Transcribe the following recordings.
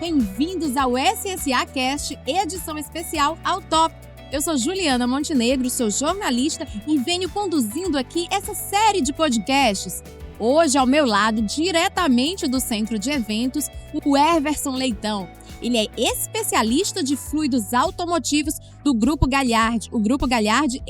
bem-vindos ao SSA Cast, edição especial ao Top. Eu sou Juliana Montenegro, sou jornalista e venho conduzindo aqui essa série de podcasts. Hoje, ao meu lado, diretamente do Centro de Eventos, o Everson Leitão. Ele é especialista de fluidos automotivos do Grupo Galhardi. O Grupo Galhardi,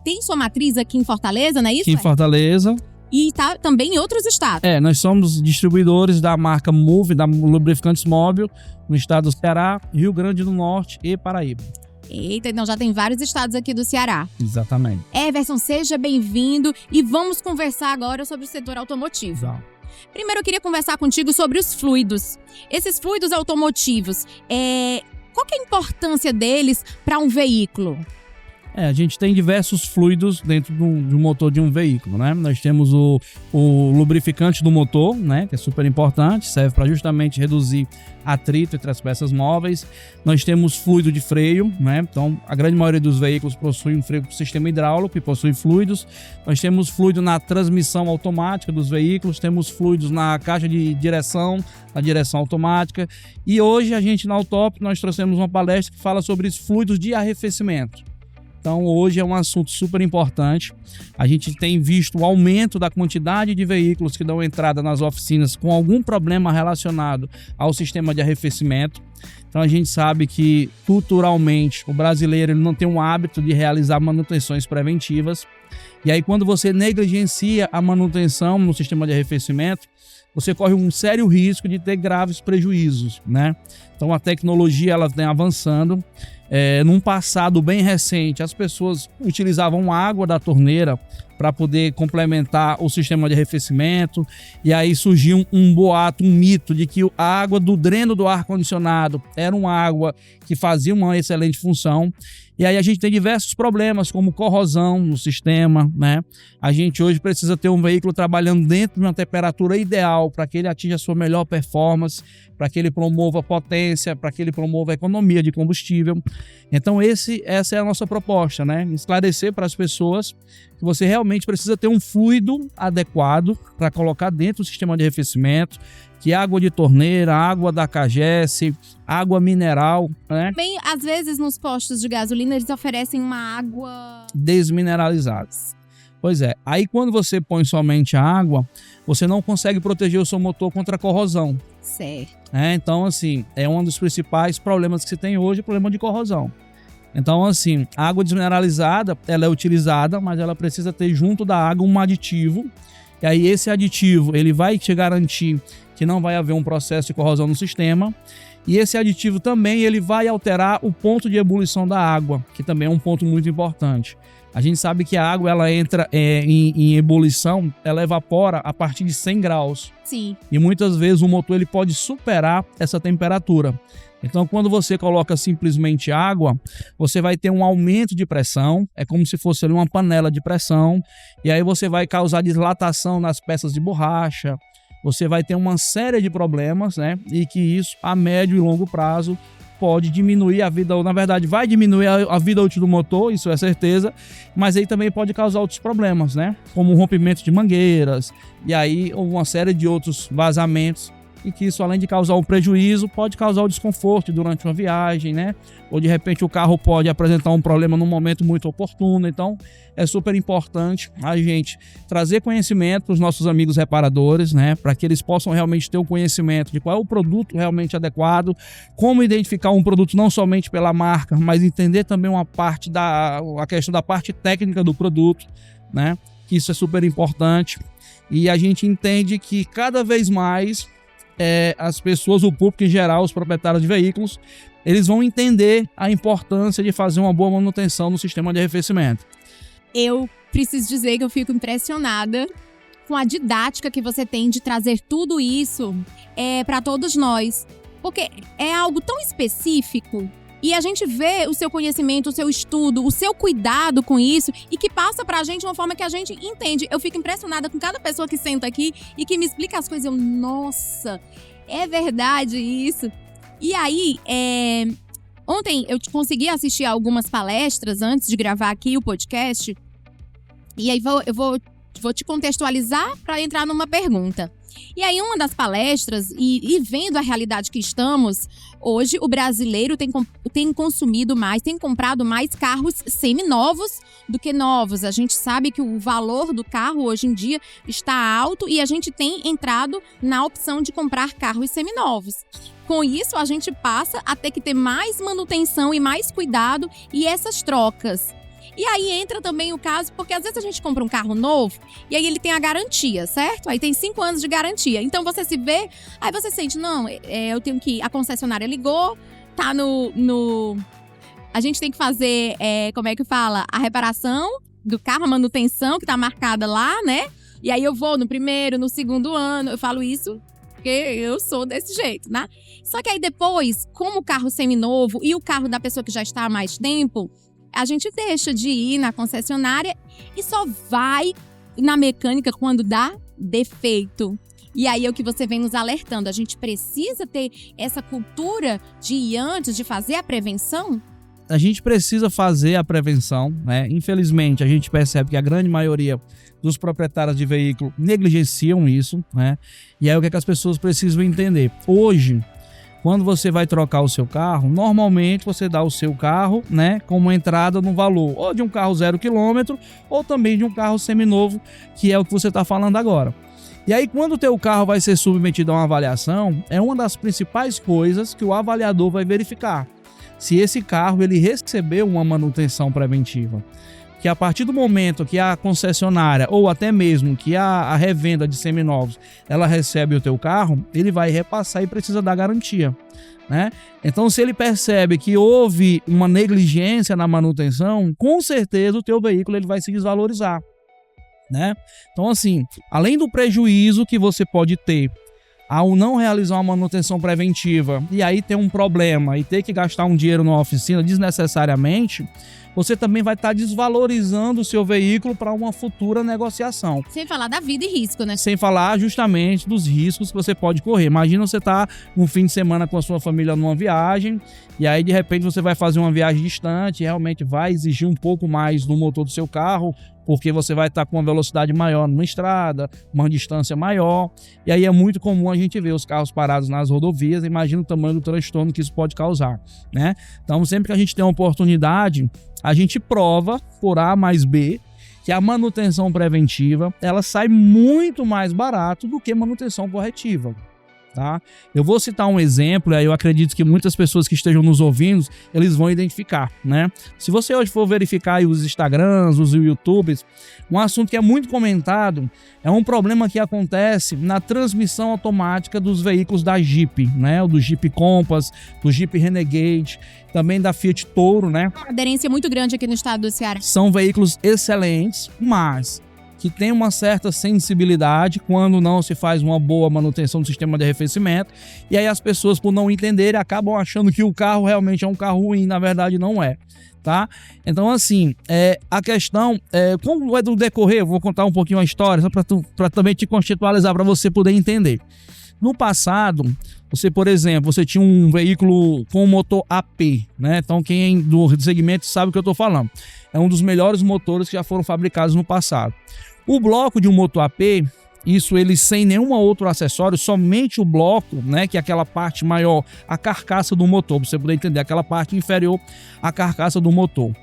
tem sua matriz aqui em Fortaleza, não é isso? Aqui em Fortaleza. E está também em outros estados. Nós somos distribuidores da marca Move, da Lubrificantes Móvel, no estado do Ceará, Rio Grande do Norte e Paraíba. Eita, então já tem vários estados aqui do Ceará. Exatamente. Everson, seja bem-vindo e vamos conversar agora sobre o setor automotivo. Exato. Primeiro eu queria conversar contigo sobre os fluidos. Esses fluidos automotivos, qual que é a importância deles para um veículo? A gente tem diversos fluidos dentro do motor de um veículo, né? Nós temos o lubrificante do motor, né? Que é super importante, serve para justamente reduzir atrito entre as peças móveis. Nós temos fluido de freio, né? Então, a grande maioria dos veículos possui um freio com sistema hidráulico e possui fluidos. Nós temos fluido na transmissão automática dos veículos, temos fluidos na caixa de direção, na direção automática. E hoje, a gente na Autop, nós trouxemos uma palestra que fala sobre os fluidos de arrefecimento. Então, hoje é um assunto super importante. A gente tem visto o aumento da quantidade de veículos que dão entrada nas oficinas com algum problema relacionado ao sistema de arrefecimento. Então, a gente sabe que, culturalmente, o brasileiro ele não tem um hábito de realizar manutenções preventivas. E aí, quando você negligencia a manutenção no sistema de arrefecimento, você corre um sério risco de ter graves prejuízos, né? Então, a tecnologia ela vem avançando. Num passado bem recente, as pessoas utilizavam água da torneira para poder complementar o sistema de arrefecimento, e aí surgiu um boato, um mito de que a água do dreno do ar-condicionado era uma água que fazia uma excelente função. E aí a gente tem diversos problemas, como corrosão no sistema, né? A gente hoje precisa ter um veículo trabalhando dentro de uma temperatura ideal para que ele atinja a sua melhor performance, para que ele promova potência, para que ele promova a economia de combustível. Então essa é a nossa proposta, né? Esclarecer para as pessoas que você realmente precisa ter um fluido adequado para colocar dentro do sistema de arrefecimento, que água de torneira, água da Cagesse, água mineral, né? Bem, às vezes nos postos de gasolina eles oferecem uma água desmineralizada. Pois é, aí quando você põe somente a água, você não consegue proteger o seu motor contra a corrosão. Certo. Então, assim, é um dos principais problemas que se tem hoje, o problema de corrosão. Então, assim, a água desmineralizada, ela é utilizada, mas ela precisa ter junto da água um aditivo. E aí esse aditivo, ele vai te garantir que não vai haver um processo de corrosão no sistema. E esse aditivo também, ele vai alterar o ponto de ebulição da água, que também é um ponto muito importante. A gente sabe que a água, ela entra em ebulição, ela evapora a partir de 100 graus. Sim. E muitas vezes o motor ele pode superar essa temperatura. Então, quando você coloca simplesmente água, você vai ter um aumento de pressão, é como se fosse ali uma panela de pressão, e aí você vai causar dilatação nas peças de borracha, você vai ter uma série de problemas, né? E que isso, a médio e longo prazo, pode diminuir a vida, ou na verdade vai diminuir a vida útil do motor, isso é certeza, mas aí também pode causar outros problemas, né? Como o rompimento de mangueiras, e aí uma série de outros vazamentos, e que isso, além de causar um prejuízo, pode causar um desconforto durante uma viagem, né? Ou de repente o carro pode apresentar um problema num momento muito oportuno. Então é super importante a gente trazer conhecimento para os nossos amigos reparadores, né? Para que eles possam realmente ter o conhecimento de qual é o produto realmente adequado, como identificar um produto não somente pela marca, mas entender também a questão da parte técnica do produto, né? Que isso é super importante. E a gente entende que cada vez mais as pessoas, o público em geral, os proprietários de veículos, eles vão entender a importância de fazer uma boa manutenção no sistema de arrefecimento. Eu preciso dizer que eu fico impressionada com a didática que você tem de trazer tudo isso para todos nós, porque é algo tão específico e a gente vê o seu conhecimento, o seu estudo, o seu cuidado com isso e que passa pra gente de uma forma que a gente entende. Eu fico impressionada com cada pessoa que senta aqui e que me explica as coisas. Nossa, é verdade isso. E aí, ontem eu consegui assistir a algumas palestras antes de gravar aqui o podcast. E aí eu vou vou te contextualizar para entrar numa pergunta. E aí, uma das palestras, e vendo a realidade que estamos, hoje o brasileiro tem consumido mais, tem comprado mais carros seminovos do que novos. A gente sabe que o valor do carro hoje em dia está alto e a gente tem entrado na opção de comprar carros seminovos. Com isso, a gente passa a ter que ter mais manutenção e mais cuidado e essas trocas. E aí entra também o caso, porque às vezes a gente compra um carro novo e aí ele tem a garantia, certo? Aí tem 5 anos de garantia. Então você se vê, aí você sente, não, eu tenho que... A concessionária ligou, tá a gente tem que fazer, como é que fala? A reparação do carro, a manutenção que tá marcada lá, né? E aí eu vou no primeiro, no segundo ano, eu falo isso porque eu sou desse jeito, né? Só que aí depois, como o carro seminovo e o carro da pessoa que já está há mais tempo, a gente deixa de ir na concessionária e só vai na mecânica quando dá defeito. E aí é o que você vem nos alertando. A gente precisa ter essa cultura de ir antes, de fazer a prevenção? A gente precisa fazer a prevenção, né? Infelizmente, a gente percebe que a grande maioria dos proprietários de veículo negligenciam isso, né? E aí o que as pessoas precisam entender? Hoje, quando você vai trocar o seu carro, normalmente você dá o seu carro, né, como entrada no valor ou de um carro 0 km ou também de um carro seminovo, que é o que você está falando agora. E aí, quando o teu carro vai ser submetido a uma avaliação, é uma das principais coisas que o avaliador vai verificar. Se esse carro ele recebeu uma manutenção preventiva. Que a partir do momento que a concessionária ou até mesmo que a revenda de seminovos ela recebe o teu carro, ele vai repassar e precisa dar garantia, né? Então, se ele percebe que houve uma negligência na manutenção, com certeza o teu veículo ele vai se desvalorizar, né? Então, assim, além do prejuízo que você pode ter ao não realizar uma manutenção preventiva e aí ter um problema e ter que gastar um dinheiro numa oficina desnecessariamente, você também vai estar desvalorizando o seu veículo para uma futura negociação. Sem falar da vida e risco, né? Sem falar justamente dos riscos que você pode correr. Imagina você estar um fim de semana com a sua família numa viagem e aí de repente você vai fazer uma viagem distante e realmente vai exigir um pouco mais do motor do seu carro, porque você vai estar com uma velocidade maior numa estrada, uma distância maior, e aí é muito comum a gente ver os carros parados nas rodovias. Imagina o tamanho do transtorno que isso pode causar, né? Então, sempre que a gente tem uma oportunidade, a gente prova por A mais B que a manutenção preventiva, ela sai muito mais barato do que manutenção corretiva. Tá? Eu vou citar um exemplo, e aí eu acredito que muitas pessoas que estejam nos ouvindo, eles vão identificar, né? Se você hoje for verificar aí os Instagrams, os YouTubes, um assunto que é muito comentado é um problema que acontece na transmissão automática dos veículos da Jeep, né? O do Jeep Compass, do Jeep Renegade, também da Fiat Toro, né? Uma aderência muito grande aqui no estado do Ceará. São veículos excelentes, mas que tem uma certa sensibilidade quando não se faz uma boa manutenção do sistema de arrefecimento, e aí as pessoas, por não entenderem, acabam achando que o carro realmente é um carro ruim, na verdade não é, tá? Então, assim, a questão, como é do decorrer, eu vou contar um pouquinho a história, só para também te contextualizar, para você poder entender. No passado, você, por exemplo, você tinha um veículo com motor AP, né? Então, quem do segmento sabe o que eu estou falando. É um dos melhores motores que já foram fabricados no passado. O bloco de um motor AP, isso ele sem nenhum outro acessório, somente o bloco, né? Que é aquela parte maior, a carcaça do motor, para você poder entender, aquela parte inferior à carcaça do motor.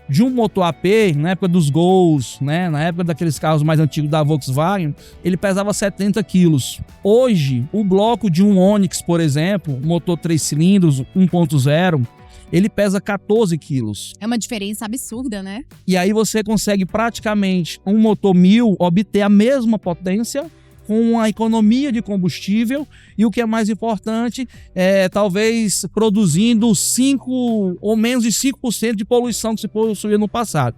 De um motor AP, na época dos Gols, né, na época daqueles carros mais antigos da Volkswagen, ele pesava 70 quilos. Hoje, o bloco de um Onix, por exemplo, motor 3 cilindros, 1.0, ele pesa 14 quilos. É uma diferença absurda, né? E aí você consegue praticamente um motor 1000 obter a mesma potência com a economia de combustível e o que é mais importante, talvez produzindo 5 ou menos de 5% de poluição que se possuía no passado.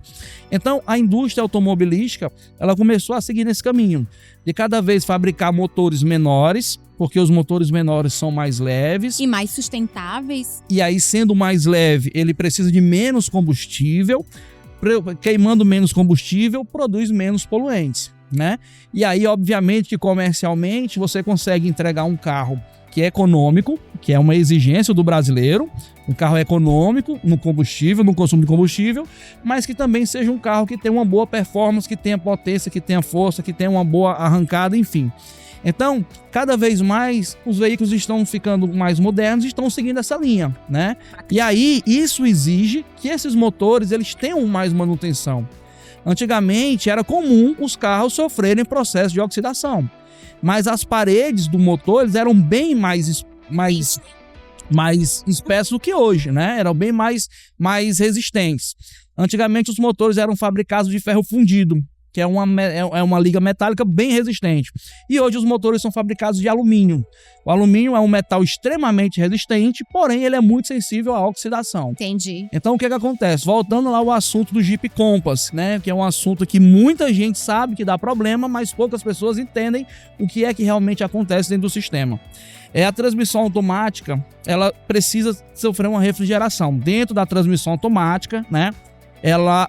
Então, a indústria automobilística, ela começou a seguir nesse caminho, de cada vez fabricar motores menores, porque os motores menores são mais leves. E mais sustentáveis. E aí, sendo mais leve, ele precisa de menos combustível, queimando menos combustível, produz menos poluentes, né? E aí, obviamente, que comercialmente você consegue entregar um carro que é econômico, que é uma exigência do brasileiro, um carro econômico no combustível, no consumo de combustível, mas que também seja um carro que tenha uma boa performance, que tenha potência, que tenha força, que tenha uma boa arrancada, enfim. Então, cada vez mais os veículos estão ficando mais modernos e estão seguindo essa linha, né? E aí, isso exige que esses motores eles tenham mais manutenção. Antigamente, era comum os carros sofrerem processo de oxidação, mas as paredes do motor eles eram bem mais espessos do que hoje, né? Eram bem mais resistentes. Antigamente, os motores eram fabricados de ferro fundido, que é uma liga metálica bem resistente. E hoje os motores são fabricados de alumínio. O alumínio é um metal extremamente resistente, porém ele é muito sensível à oxidação. Entendi. Então o que acontece? Voltando lá ao assunto do Jeep Compass, né? Que é um assunto que muita gente sabe que dá problema, mas poucas pessoas entendem o que é que realmente acontece dentro do sistema. A transmissão automática, ela precisa sofrer uma refrigeração. Dentro da transmissão automática, né?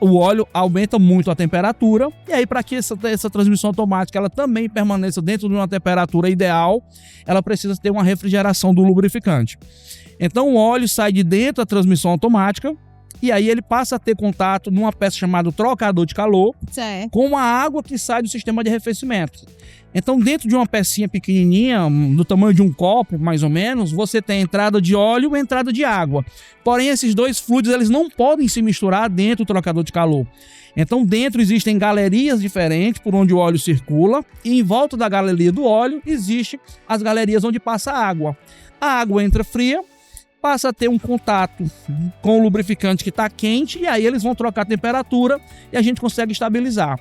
O óleo aumenta muito a temperatura, e aí para que essa transmissão automática ela também permaneça dentro de uma temperatura ideal, ela precisa ter uma refrigeração do lubrificante. Então o óleo sai de dentro da transmissão automática, e aí ele passa a ter contato numa peça chamada trocador de calor, certo, com a água que sai do sistema de arrefecimento. Então, dentro de uma pecinha pequenininha, do tamanho de um copo, mais ou menos, você tem entrada de óleo e entrada de água. Porém, esses dois fluidos eles não podem se misturar dentro do trocador de calor. Então, dentro existem galerias diferentes por onde o óleo circula, e em volta da galeria do óleo existem as galerias onde passa a água. A água entra fria, passa a ter um contato com o lubrificante que está quente, e aí eles vão trocar a temperatura e a gente consegue estabilizar.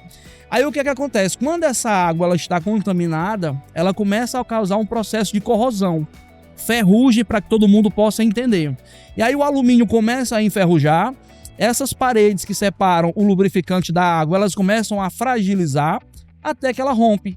Aí o que acontece? Quando essa água ela está contaminada, ela começa a causar um processo de corrosão. Ferrugem, para que todo mundo possa entender. E aí o alumínio começa a enferrujar, essas paredes que separam o lubrificante da água, elas começam a fragilizar até que ela rompe.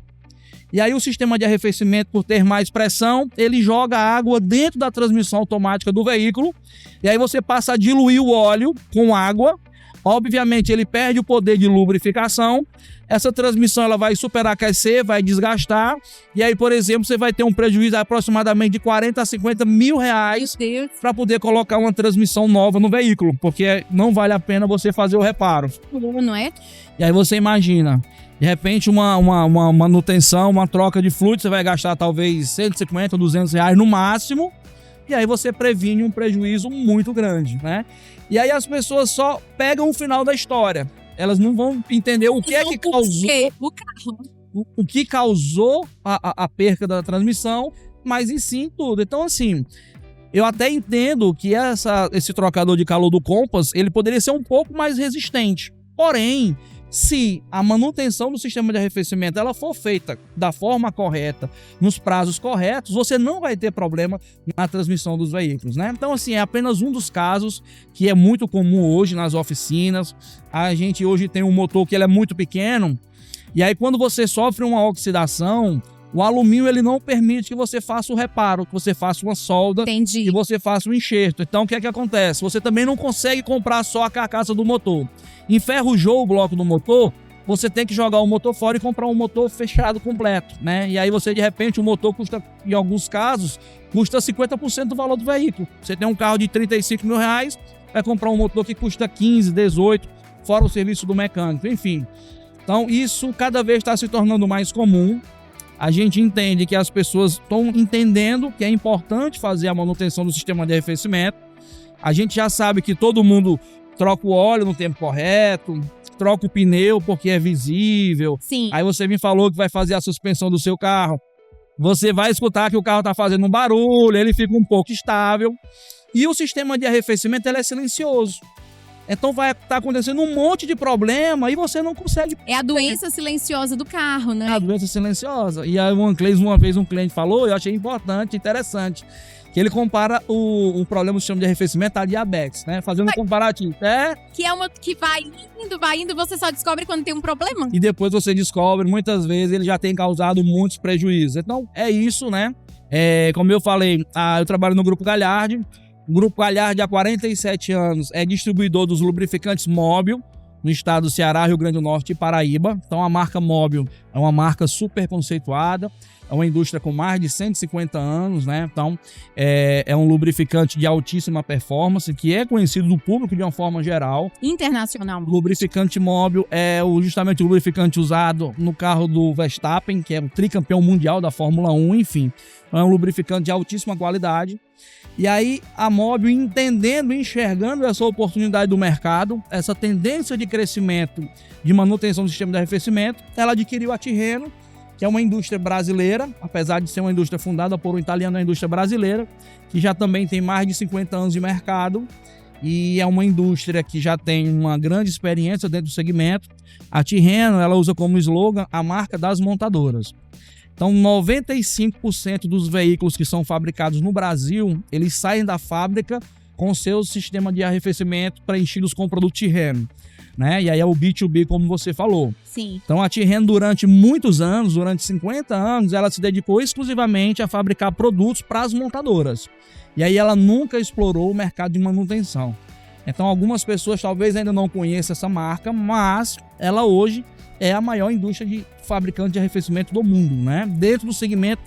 E aí o sistema de arrefecimento, por ter mais pressão, ele joga a água dentro da transmissão automática do veículo, e aí você passa a diluir o óleo com água. Obviamente ele perde o poder de lubrificação, essa transmissão ela vai superaquecer, vai desgastar, e aí, por exemplo, você vai ter um prejuízo de aproximadamente de 40 a 50 mil reais para poder colocar uma transmissão nova no veículo, porque não vale a pena você fazer o reparo. Não é? E aí você imagina, de repente uma manutenção, uma troca de fluido, você vai gastar talvez 150, 200 reais no máximo, e aí você previne um prejuízo muito grande, né? E aí as pessoas só pegam o final da história. Elas não vão entender o que é que causou o que causou a perca da transmissão, mas em sim tudo. Então, assim, eu até entendo que esse trocador de calor do Compass, ele poderia ser um pouco mais resistente. Porém, se a manutenção do sistema de arrefecimento ela for feita da forma correta, nos prazos corretos, você não vai ter problema na transmissão dos veículos, né? Então, assim, é apenas um dos casos que é muito comum hoje nas oficinas. A gente hoje tem um motor que ele é muito pequeno, e aí quando você sofre uma oxidação, o alumínio ele não permite que você faça o reparo, que você faça uma solda, entendi, que você faça o enxerto. Então, o que é que acontece? Você também não consegue comprar só a carcaça do motor. Enferrujou o bloco do motor, você tem que jogar o motor fora e comprar um motor fechado completo, né? E aí você, de repente, o motor custa, em alguns casos, custa 50% do valor do veículo. Você tem um carro de 35 mil reais, vai comprar um motor que custa 15, 18, fora o serviço do mecânico, enfim. Então, isso cada vez está se tornando mais comum. A gente entende que as pessoas estão entendendo que é importante fazer a manutenção do sistema de arrefecimento. A gente já sabe que todo mundo troca o óleo no tempo correto, troca o pneu porque é visível. Sim. Aí você me falou que vai fazer a suspensão do seu carro. Você vai escutar que o carro está fazendo um barulho, ele fica um pouco instável. E o sistema de arrefecimento ele é silencioso. Então vai estar acontecendo um monte de problema e você não consegue... É a doença silenciosa do carro, né? É a doença silenciosa. E aí uma vez um cliente falou, eu achei importante, interessante, que ele compara o problema do sistema de arrefecimento à diabetes, né? Fazendo um comparativo. Que é uma que vai indo, você só descobre quando tem um problema. E depois você descobre, muitas vezes, ele já tem causado muitos prejuízos. Então, é isso, né? Como eu falei, eu trabalho no Grupo Galhardi. O Grupo Galhardi, há 47 anos, é distribuidor dos lubrificantes Mobil no estado do Ceará, Rio Grande do Norte e Paraíba. Então, a marca Mobil É uma marca super conceituada, é uma indústria com mais de 150 anos, né? Então, é um lubrificante de altíssima performance, que é conhecido do público de uma forma geral. Internacional. Lubrificante móvel é justamente o lubrificante usado no carro do Verstappen, que é o tricampeão mundial da Fórmula 1, enfim. É um lubrificante de altíssima qualidade. E aí, a Mobil, entendendo, enxergando essa oportunidade do mercado, essa tendência de crescimento, de manutenção do sistema de arrefecimento, ela adquiriu a Tirreno, que é uma indústria brasileira, apesar de ser uma indústria fundada por um italiano, é uma indústria brasileira, que já também tem mais de 50 anos de mercado, e é uma indústria que já tem uma grande experiência dentro do segmento. A Tirreno, ela usa como slogan a marca das montadoras. Então, 95% dos veículos que são fabricados no Brasil, eles saem da fábrica com seu sistema de arrefecimento preenchidos com o produto Tirreno, né? E aí é o B2B, como você falou. Sim. Então, a Tirreno, durante muitos anos, durante 50 anos, ela se dedicou exclusivamente a fabricar produtos para as montadoras. E aí ela nunca explorou o mercado de manutenção. Então, algumas pessoas talvez ainda não conheçam essa marca, mas ela hoje é a maior indústria de fabricante de arrefecimento do mundo, né? Dentro do segmento,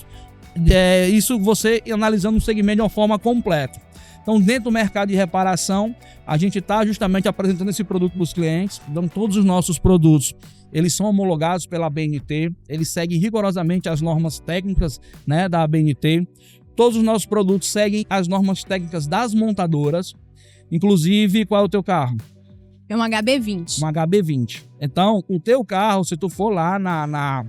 isso você analisando o segmento de uma forma completa. Então, dentro do mercado de reparação, a gente está justamente apresentando esse produto para os clientes. Então, todos os nossos produtos, eles são homologados pela ABNT, eles seguem rigorosamente as normas técnicas, né, da ABNT. Todos os nossos produtos seguem as normas técnicas das montadoras. Inclusive, qual é o teu carro? É um HB20. Um HB20. Então, o teu carro, se tu for lá na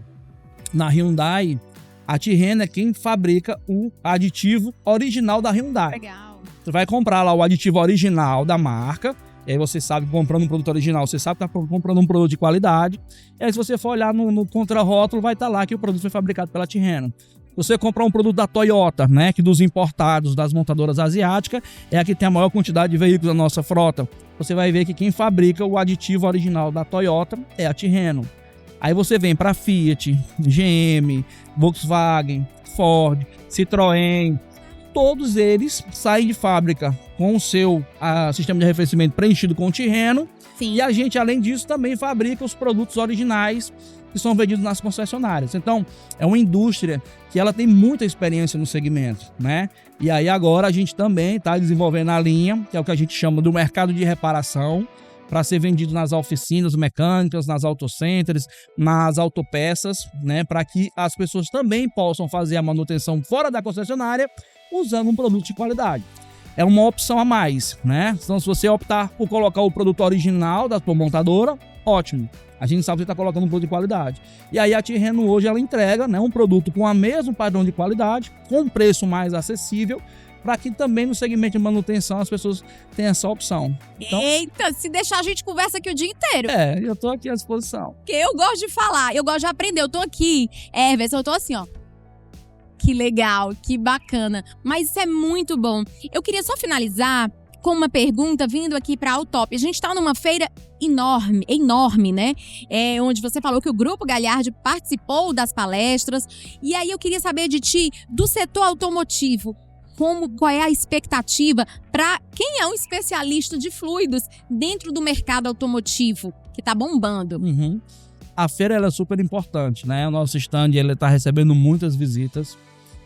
Hyundai, a Tirreno é quem fabrica o aditivo original da Hyundai. Legal. Tu vai comprar lá o aditivo original da marca, e aí você sabe, comprando um produto original, você sabe que tá comprando um produto de qualidade. E aí, se você for olhar no contrarótulo, vai estar lá que o produto foi fabricado pela Tirreno. Você comprar um produto da Toyota, né, que dos importados das montadoras asiáticas, é a que tem a maior quantidade de veículos da nossa frota. Você vai ver que quem fabrica o aditivo original da Toyota é a Tirreno. Aí você vem para Fiat, GM, Volkswagen, Ford, Citroën. Todos eles saem de fábrica com o seu sistema de arrefecimento preenchido com Tirreno. Sim. E a gente, além disso, também fabrica os produtos originais que são vendidos nas concessionárias. Então, é uma indústria que ela tem muita experiência no segmento, né? E aí agora a gente também está desenvolvendo a linha, que é o que a gente chama do mercado de reparação, para ser vendido nas oficinas mecânicas, nas autocenters, nas autopeças, né? Para que as pessoas também possam fazer a manutenção fora da concessionária usando um produto de qualidade. É uma opção a mais, né? Então, se você optar por colocar o produto original da sua montadora, ótimo. A gente sabe que você está colocando um produto de qualidade. E aí a Tirreno hoje ela entrega, né, um produto com o mesmo padrão de qualidade, com um preço mais acessível, para que também no segmento de manutenção as pessoas tenham essa opção. Então, eita, se deixar a gente conversa aqui o dia inteiro. Eu tô aqui à disposição. Porque eu gosto de falar, eu gosto de aprender, eu tô aqui. Everson, eu tô assim, ó. Que legal, que bacana. Mas isso é muito bom. Eu queria só finalizar com uma pergunta vindo aqui para a Autop. A gente está numa feira enorme, né? Onde você falou que o Grupo Galhardi participou das palestras. E aí eu queria saber de ti, do setor automotivo, qual é a expectativa para quem é um especialista de fluidos dentro do mercado automotivo, que está bombando? Uhum. A feira ela é super importante, né? O nosso stand está recebendo muitas visitas.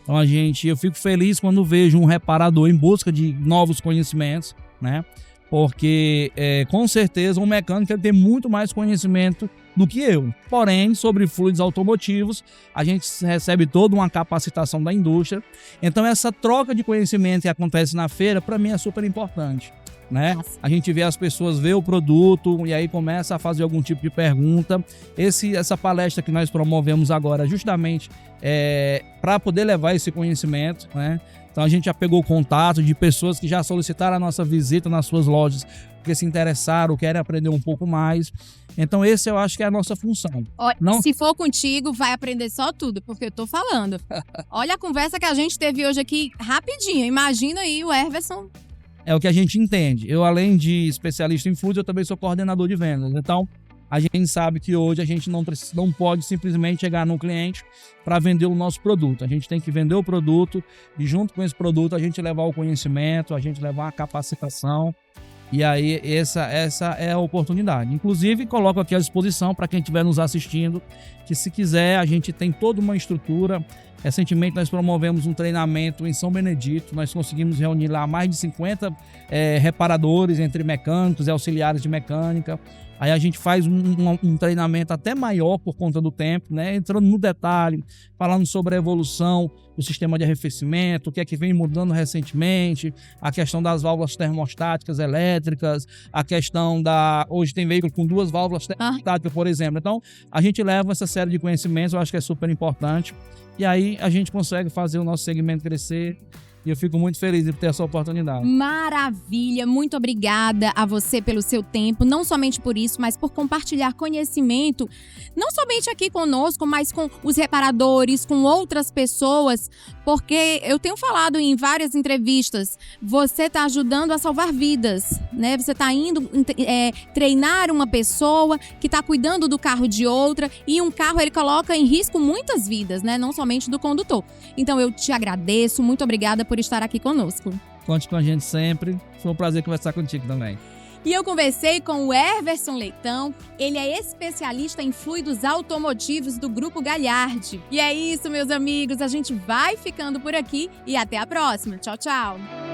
Então eu fico feliz quando vejo um reparador em busca de novos conhecimentos, né? Porque com certeza um mecânico ele tem muito mais conhecimento do que eu. Porém, sobre fluidos automotivos, a gente recebe toda uma capacitação da indústria. Então essa troca de conhecimento que acontece na feira, para mim é super importante, né? Nossa. A gente vê as pessoas ver o produto e aí começa a fazer algum tipo de pergunta. Essa palestra que nós promovemos agora justamente para poder levar esse conhecimento, né? Então a gente já pegou contato de pessoas que já solicitaram a nossa visita nas suas lojas, porque se interessaram, querem aprender um pouco mais. Então esse eu acho que é a nossa função. Se for contigo, vai aprender só tudo, porque eu tô falando. Olha a conversa que a gente teve hoje aqui rapidinho. Imagina aí o Everson. É o que a gente entende. Eu, além de especialista em fluidos, eu também sou coordenador de vendas. Então, a gente sabe que hoje a gente não pode simplesmente chegar no cliente para vender o nosso produto. A gente tem que vender o produto e, junto com esse produto, a gente levar o conhecimento, a gente levar a capacitação. E aí, essa é a oportunidade. Inclusive, coloco aqui à disposição para quem estiver nos assistindo, que se quiser, a gente tem toda uma estrutura. Recentemente, nós promovemos um treinamento em São Benedito. Nós conseguimos reunir lá mais de 50 reparadores, entre mecânicos e auxiliares de mecânica. Aí a gente faz um treinamento até maior por conta do tempo, né? Entrando no detalhe, falando sobre a evolução do sistema de arrefecimento, o que é que vem mudando recentemente, a questão das válvulas termostáticas elétricas, a questão hoje tem veículo com 2 válvulas termostáticas, por exemplo. Então, a gente leva essa série de conhecimentos, eu acho que é super importante. E aí a gente consegue fazer o nosso segmento crescer. E eu fico muito feliz de ter essa oportunidade. Maravilha! Muito obrigada a você pelo seu tempo, não somente por isso, mas por compartilhar conhecimento, não somente aqui conosco, mas com os reparadores, com outras pessoas, porque eu tenho falado em várias entrevistas, você está ajudando a salvar vidas, né? Você está indo treinar uma pessoa que está cuidando do carro de outra, e um carro ele coloca em risco muitas vidas, né? Não somente do condutor. Então eu te agradeço, muito obrigada por estar aqui conosco. Conte com a gente sempre. Foi um prazer conversar contigo também. E eu conversei com o Everson Leitão, ele é especialista em fluidos automotivos do Grupo Galhardi. E é isso, meus amigos, a gente vai ficando por aqui e até a próxima. Tchau, tchau!